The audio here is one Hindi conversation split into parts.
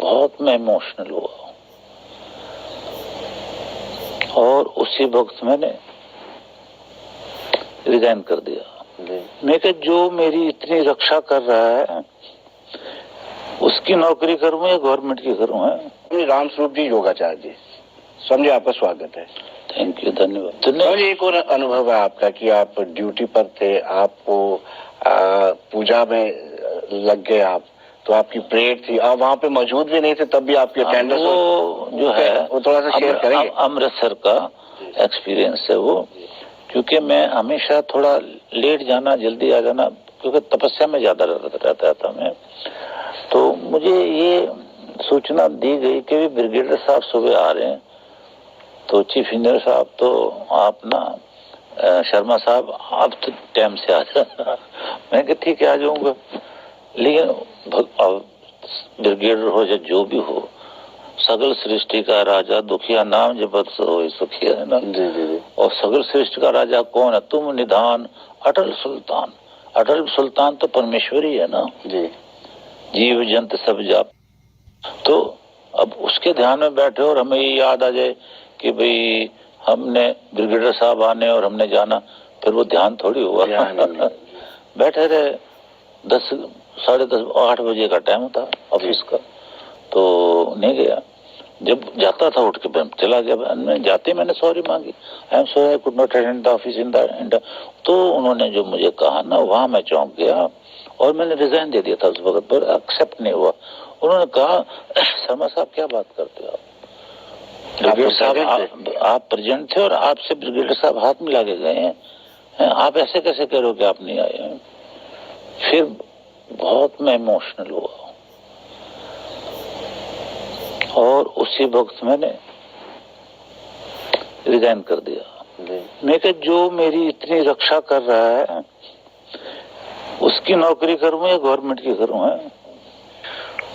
बहुत मैं इमोशनल हुआ और उसी वक्त मैंने रिजाइन कर दिया। मैं कहा जो मेरी इतनी रक्षा कर रहा है उसकी नौकरी करूं या गवर्नमेंट की करूं? है राम स्वरूप जी योगाचार्य जी, स्वामी जी आपका स्वागत है। थैंक यू, धन्यवाद। स्वामी जी, एक और अनुभव है आपका कि आप ड्यूटी पर थे, आपको पूजा में लग गए आप, तो आपकी प्रेयर थी, आप वहां पे मौजूद भी नहीं थे, तब भी आपकी अटेंडेंस वो जो है वो थोड़ा सा शेयर करेंगे। अमृतसर का एक्सपीरियंस है वो, क्योंकि मैं हमेशा थोड़ा लेट जाना जल्दी आ जाना, क्योंकि तपस्या में ज्यादा रहता था मैं। तो मुझे ये सूचना दी गई कि ब्रिगेडियर साहब सुबह आ रहे हैं, तो चीफ इंजीनियर साहब तो आप ना शर्मा साहब आप तो टाइम से आ जाना। मैं कहा ठीक है आ जाऊंगा, लेकिन ब्रिगेडियर हो या जो भी हो, सगल सृष्टि का राजा दुखिया नाम जपत हो सुखिया, है ना। जी जी जी। और सगल सृष्टि का राजा कौन है? तुम निधान अटल सुल्तान। अटल सुल्तान तो परमेश्वरी है ना जी। जीव जंत सब जाप। तो अब उसके ध्यान में बैठे और हमें ये याद आ जाए कि भाई हमने ब्रिगेडियर साहब आने और हमने जाना, फिर वो ध्यान थोड़ी हुआ। बैठे रहे, 10 साढ़े 10 8 बजे का टाइम था ऑफिस का, तो नहीं गया। जब जाता था उठ के चला गया। मैं जाते मैंने सॉरी मांगी, I am sorry I could not attend the office in the. तो उन्होंने जो मुझे कहा ना, वहां मैं चौंक गया और मैंने रिजाइन दे दिया था उस वक्त, पर एक्सेप्ट नहीं हुआ। उन्होंने कहा शर्मा साहब क्या बात करते हो ब्रिगेडियर साहब, आप प्रेजेंट थे और आपसे ब्रिगेडियर साहब हाथ मिला के गए हैं, आप ऐसे कैसे कह रहे हो कि आप नहीं आए हैं? फिर बहुत मैं इमोशनल हुआ और उसी वक्त मैंने रिजाइन कर दिया। मैं कहा जो मेरी इतनी रक्षा कर रहा है उसकी नौकरी करूं या गवर्नमेंट की करूं? है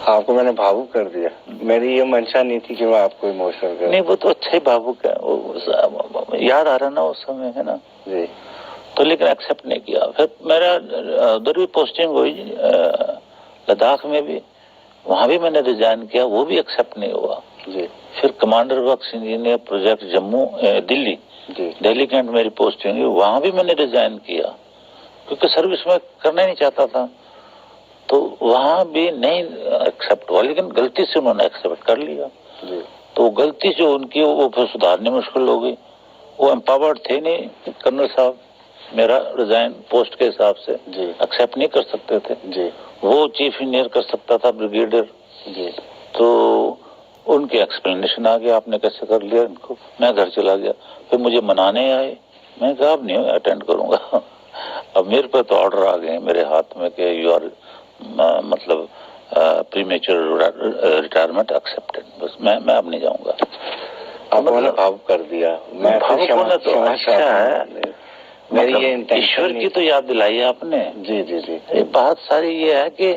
आपको मैंने भावुक कर दिया, मेरी ये मंशा नहीं थी कि मैं आपको इमोशनल करूं। नहीं, वो तो अच्छा ही भावुक है, वो याद आ रहा ना उस समय, है ना जी। तो लेकिन एक्सेप्ट नहीं किया। फिर मेरा उधर भी पोस्टिंग हुई लद्दाख में भी, वहां भी मैंने रिजाइन किया, वो भी एक्सेप्ट नहीं हुआ जी। फिर commander works engineer project Jammu Delhi Delhi cantt मेरी पोस्टिंग हुई, वहां भी मैंने रिजाइन किया क्योंकि सर्विस में करना ही नहीं चाहता था, तो वहां भी नहीं एक्सेप्ट हुआ। लेकिन गलती से उन्होंने एक्सेप्ट कर लिया जी। तो गलती जो उनकी वो फिर सुधारने मुश्किल हो गई। वो एम्पावर्ड थे नहीं कर्नल साहब, मेरा रिजाइन पोस्ट के हिसाब से एक्सेप्ट नहीं कर सकते थे जी। वो चीफ इंजीनियर कर सकता था ब्रिगेडियर जी। तो उनके एक्सप्लेनेशन आ गया आपने कैसे कर लिया इनको। मैं घर चला गया, फिर मुझे मनाने आए, मैं कहा अब नहीं अटेंड करूंगा। अब मेरे पर तो ऑर्डर आ गए मेरे हाथ में कि यू आर मतलब प्रीमेच्योर रिटायरमेंट एक्सेप्टेड, बस मैं अब नहीं जाऊंगा। अब मैंने भावुक कर दिया। मैं भावुक होना तो अच्छा है, मेरी ये ईश्वर की तो याद दिलाई आपने। जी जी जी। बात सारी ये है कि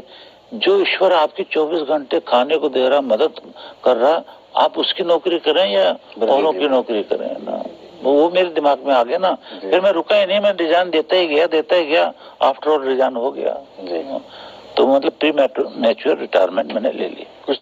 जो ईश्वर आपकी 24 घंटे खाने को दे रहा, मदद कर रहा, आप उसकी नौकरी करें या औरों की नौकरी करें ना, वो मेरे दिमाग में आ गया ना। फिर मैं रुका ही नहीं, मैं रिजाइन देता ही गया, आफ्टर ऑल रिजाइन हो गया। तो मतलब प्री मैच्योर रिटायरमेंट मैंने ले ली।